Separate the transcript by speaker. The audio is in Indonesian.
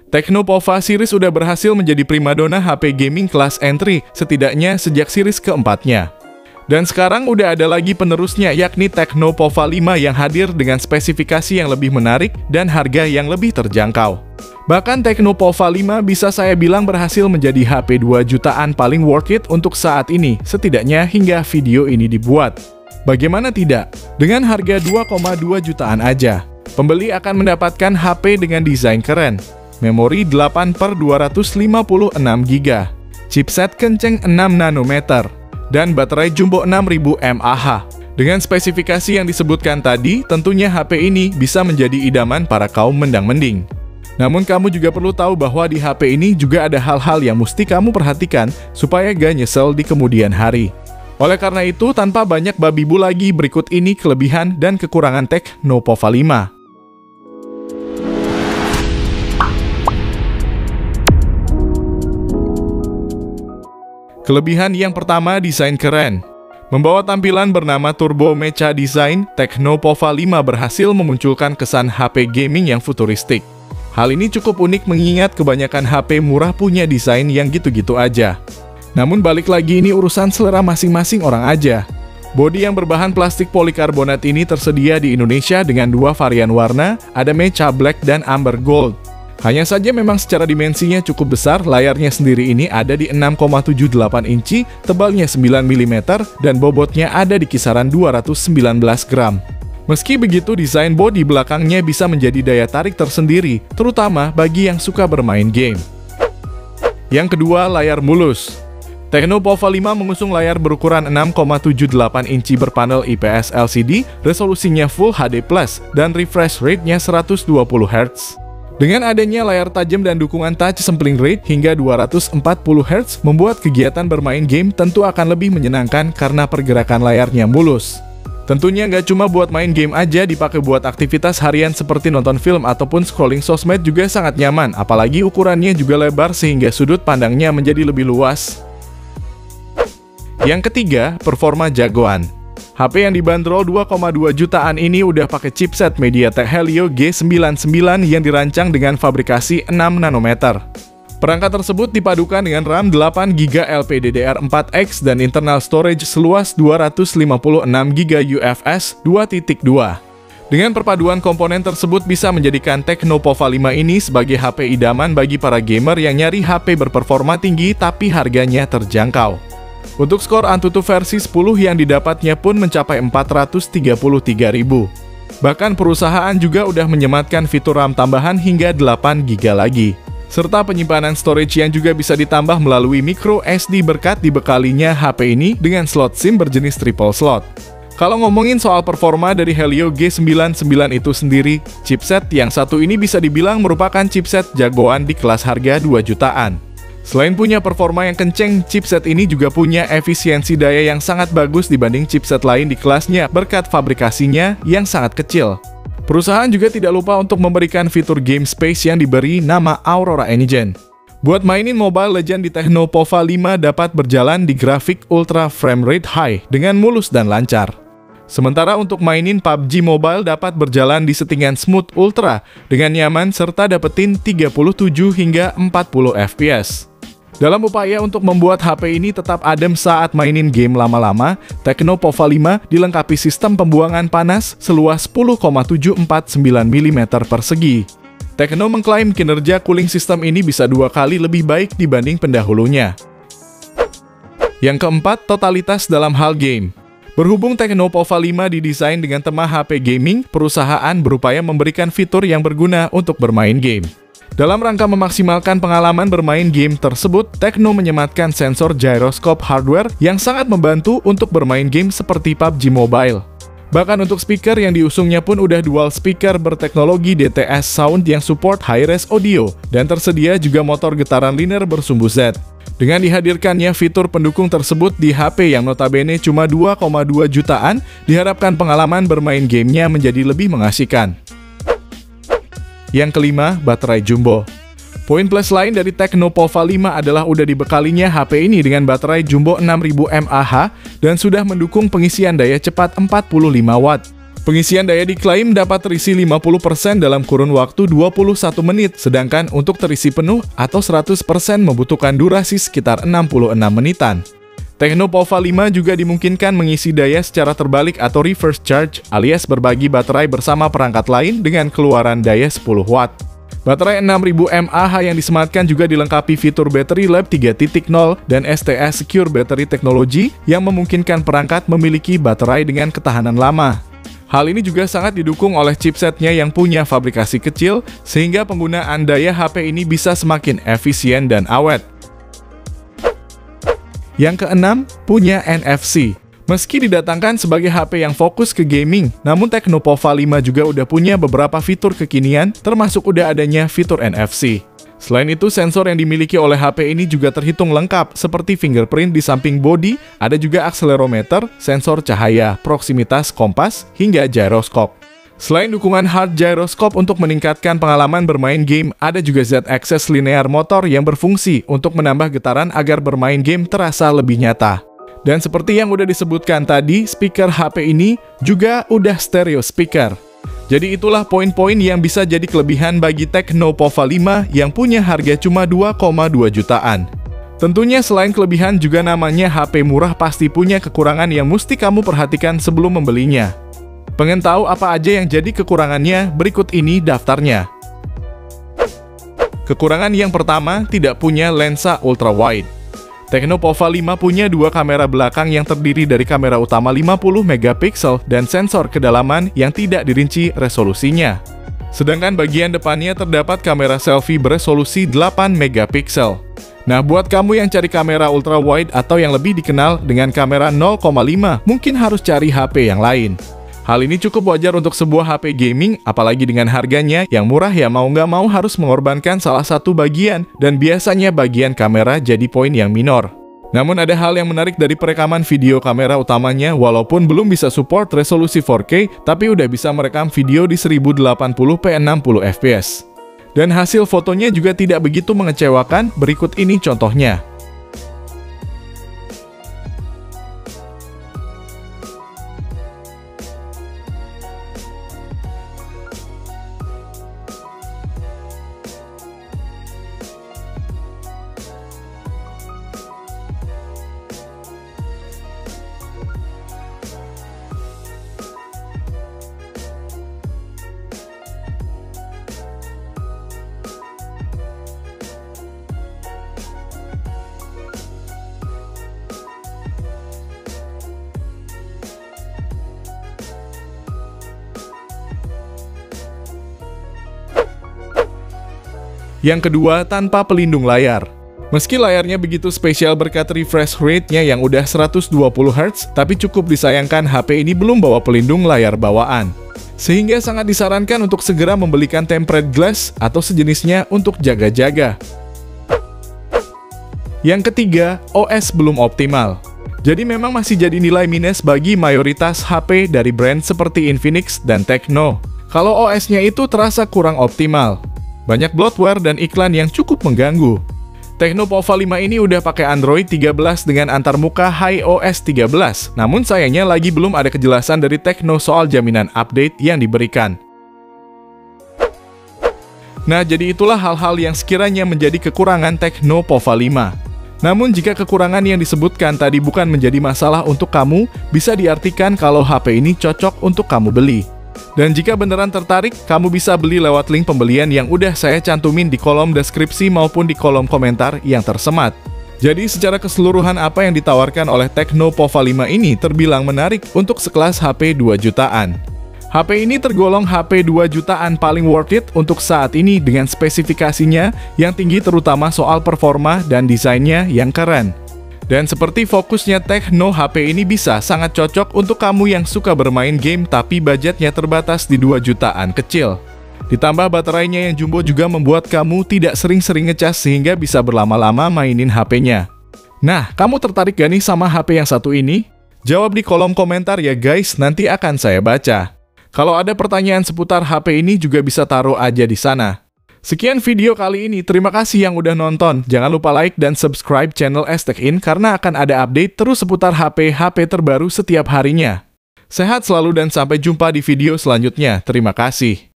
Speaker 1: Tecno Pova series udah berhasil menjadi primadona HP gaming kelas entry, setidaknya sejak series keempatnya. Dan sekarang udah ada lagi penerusnya, yakni Tecno Pova 5 yang hadir dengan spesifikasi yang lebih menarik dan harga yang lebih terjangkau. Bahkan Tecno Pova 5 bisa saya bilang berhasil menjadi HP 2 jutaan paling worth it untuk saat ini, setidaknya hingga video ini dibuat. Bagaimana tidak? Dengan harga 2,2 jutaan aja, pembeli akan mendapatkan HP dengan desain keren, memori 8/256 GB, chipset kenceng 6 nanometer, dan baterai jumbo 6000 mAh. Dengan spesifikasi yang disebutkan tadi, tentunya HP ini bisa menjadi idaman para kaum mendang-mending. Namun kamu juga perlu tahu bahwa di HP ini juga ada hal-hal yang mesti kamu perhatikan supaya gak nyesel di kemudian hari. Oleh karena itu, tanpa banyak babi bu lagi, berikut ini kelebihan dan kekurangan Tecno Pova 5. Kelebihan yang pertama, desain keren. Membawa tampilan bernama Turbo Mecha Design, Tecno Pova 5 berhasil memunculkan kesan HP gaming yang futuristik. Hal ini cukup unik mengingat kebanyakan HP murah punya desain yang gitu-gitu aja. Namun balik lagi, ini urusan selera masing-masing orang aja. Bodi yang berbahan plastik polikarbonat ini tersedia di Indonesia dengan dua varian warna, ada Mecha Black dan Amber Gold. Hanya saja memang secara dimensinya cukup besar, layarnya sendiri ini ada di 6,78 inci, tebalnya 9 mm, dan bobotnya ada di kisaran 219 gram. Meski begitu, desain bodi belakangnya bisa menjadi daya tarik tersendiri, terutama bagi yang suka bermain game. Yang kedua, layar mulus. Tecno Pova 5 mengusung layar berukuran 6,78 inci berpanel IPS LCD, resolusinya Full HD+, dan refresh rate-nya 120 Hz. Dengan adanya layar tajam dan dukungan touch sampling rate hingga 240 Hz, membuat kegiatan bermain game tentu akan lebih menyenangkan karena pergerakan layarnya mulus. Tentunya nggak cuma buat main game aja, dipakai buat aktivitas harian seperti nonton film ataupun scrolling sosmed juga sangat nyaman, apalagi ukurannya juga lebar sehingga sudut pandangnya menjadi lebih luas. Yang ketiga, performa jagoan. HP yang dibanderol 2,2 jutaan ini udah pakai chipset MediaTek Helio G99 yang dirancang dengan fabrikasi 6 nanometer. Perangkat tersebut dipadukan dengan RAM 8 GB LPDDR4X dan internal storage seluas 256 GB UFS 2.2. Dengan perpaduan komponen tersebut bisa menjadikan Tecno Pova 5 ini sebagai HP idaman bagi para gamer yang nyari HP berperforma tinggi tapi harganya terjangkau. Untuk skor Antutu versi 10 yang didapatnya pun mencapai 433.000. Bahkan perusahaan juga udah menyematkan fitur RAM tambahan hingga 8 GB lagi. Serta penyimpanan storage yang juga bisa ditambah melalui micro SD berkat dibekalinya HP ini dengan slot SIM berjenis triple slot. Kalau ngomongin soal performa dari Helio G99 itu sendiri, chipset yang satu ini bisa dibilang merupakan chipset jagoan di kelas harga 2 jutaan. Selain punya performa yang kenceng, chipset ini juga punya efisiensi daya yang sangat bagus dibanding chipset lain di kelasnya berkat fabrikasinya yang sangat kecil. Perusahaan juga tidak lupa untuk memberikan fitur game space yang diberi nama Aurora Engine. Buat mainin Mobile Legends di Tecno Pova 5 dapat berjalan di grafik ultra frame rate high dengan mulus dan lancar. Sementara untuk mainin PUBG Mobile dapat berjalan di settingan smooth ultra dengan nyaman serta dapetin 37 hingga 40 fps. Dalam upaya untuk membuat HP ini tetap adem saat mainin game lama-lama, Tecno Pova 5 dilengkapi sistem pembuangan panas seluas 10,749 mm persegi. Tecno mengklaim kinerja cooling sistem ini bisa 2 kali lebih baik dibanding pendahulunya. Yang keempat, totalitas dalam hal game. Berhubung Tecno Pova 5 didesain dengan tema HP gaming, perusahaan berupaya memberikan fitur yang berguna untuk bermain game. Dalam rangka memaksimalkan pengalaman bermain game tersebut, Tecno menyematkan sensor gyroscope hardware yang sangat membantu untuk bermain game seperti PUBG Mobile. Bahkan untuk speaker yang diusungnya pun udah dual speaker berteknologi DTS Sound yang support high-res audio, dan tersedia juga motor getaran linear bersumbu Z. Dengan dihadirkannya fitur pendukung tersebut di HP yang notabene cuma 2,2 jutaan, diharapkan pengalaman bermain gamenya menjadi lebih mengasihkan. Yang kelima, baterai jumbo. Poin plus lain dari Tecno Pova 5 adalah udah dibekalinya HP ini dengan baterai jumbo 6000 mAh dan sudah mendukung pengisian daya cepat 45 Watt. Pengisian daya diklaim dapat terisi 50% dalam kurun waktu 21 menit, sedangkan untuk terisi penuh atau 100% membutuhkan durasi sekitar 66 menitan. Tecno Pova 5 juga dimungkinkan mengisi daya secara terbalik atau reverse charge, alias berbagi baterai bersama perangkat lain dengan keluaran daya 10 watt. Baterai 6000 mAh yang disematkan juga dilengkapi fitur Battery Lab 3.0 dan STS Secure Battery Technology yang memungkinkan perangkat memiliki baterai dengan ketahanan lama. Hal ini juga sangat didukung oleh chipsetnya yang punya fabrikasi kecil, sehingga penggunaan daya HP ini bisa semakin efisien dan awet. Yang keenam, punya NFC. Meski didatangkan sebagai HP yang fokus ke gaming, namun Tecno Pova 5 juga udah punya beberapa fitur kekinian, termasuk udah adanya fitur NFC. Selain itu, sensor yang dimiliki oleh HP ini juga terhitung lengkap, seperti fingerprint di samping bodi, ada juga akselerometer, sensor cahaya, proksimitas, kompas, hingga gyroscope. Selain dukungan hard gyroscope untuk meningkatkan pengalaman bermain game, ada juga Z-Axis linear motor yang berfungsi untuk menambah getaran agar bermain game terasa lebih nyata. Dan seperti yang udah disebutkan tadi, speaker HP ini juga udah stereo speaker. Jadi itulah poin-poin yang bisa jadi kelebihan bagi Tecno Pova 5 yang punya harga cuma 2,2 jutaan. Tentunya selain kelebihan juga namanya HP murah pasti punya kekurangan yang mesti kamu perhatikan sebelum membelinya. Pengen tahu apa aja yang jadi kekurangannya? Berikut ini daftarnya. Kekurangan yang pertama, tidak punya lensa ultra wide. Tecno Pova 5 punya dua kamera belakang yang terdiri dari kamera utama 50 megapiksel dan sensor kedalaman yang tidak dirinci resolusinya. Sedangkan bagian depannya terdapat kamera selfie beresolusi 8 megapiksel. Nah, buat kamu yang cari kamera ultra wide atau yang lebih dikenal dengan kamera 0,5, mungkin harus cari HP yang lain. Hal ini cukup wajar untuk sebuah HP gaming, apalagi dengan harganya yang murah ya mau nggak mau harus mengorbankan salah satu bagian, dan biasanya bagian kamera jadi poin yang minor. Namun ada hal yang menarik dari perekaman video kamera utamanya, walaupun belum bisa support resolusi 4K, tapi udah bisa merekam video di 1080p 60 fps. Dan hasil fotonya juga tidak begitu mengecewakan, berikut ini contohnya. Yang kedua, tanpa pelindung layar. Meski layarnya begitu spesial berkat refresh rate-nya yang udah 120 Hz, tapi cukup disayangkan HP ini belum bawa pelindung layar bawaan. Sehingga sangat disarankan untuk segera membelikan tempered glass atau sejenisnya untuk jaga-jaga. Yang ketiga, OS belum optimal. Jadi memang masih jadi nilai minus bagi mayoritas HP dari brand seperti Infinix dan Tecno. Kalau OS-nya itu terasa kurang optimal. Banyak bloatware dan iklan yang cukup mengganggu. Tecno Pova 5 ini udah pakai Android 13 dengan antarmuka HiOS 13, namun sayangnya lagi belum ada kejelasan dari Tecno soal jaminan update yang diberikan. Nah, jadi itulah hal-hal yang sekiranya menjadi kekurangan Tecno Pova 5. Namun jika kekurangan yang disebutkan tadi bukan menjadi masalah untuk kamu, bisa diartikan kalau HP ini cocok untuk kamu beli. Dan jika beneran tertarik, kamu bisa beli lewat link pembelian yang udah saya cantumin di kolom deskripsi maupun di kolom komentar yang tersemat. Jadi secara keseluruhan apa yang ditawarkan oleh Tecno Pova 5 ini terbilang menarik untuk sekelas HP 2 jutaan. HP ini tergolong HP 2 jutaan paling worth it untuk saat ini dengan spesifikasinya yang tinggi terutama soal performa dan desainnya yang keren. Dan seperti fokusnya Tecno, HP ini bisa sangat cocok untuk kamu yang suka bermain game tapi budgetnya terbatas di 2 jutaan kecil. Ditambah baterainya yang jumbo juga membuat kamu tidak sering-sering ngecas sehingga bisa berlama-lama mainin HP-nya. Nah, kamu tertarik gak nih sama HP yang satu ini? Jawab di kolom komentar ya guys, nanti akan saya baca. Kalau ada pertanyaan seputar HP ini juga bisa taruh aja di sana. Sekian video kali ini, terima kasih yang udah nonton. Jangan lupa like dan subscribe channel Aztec In karena akan ada update terus seputar HP terbaru setiap harinya. Sehat selalu dan sampai jumpa di video selanjutnya. Terima kasih.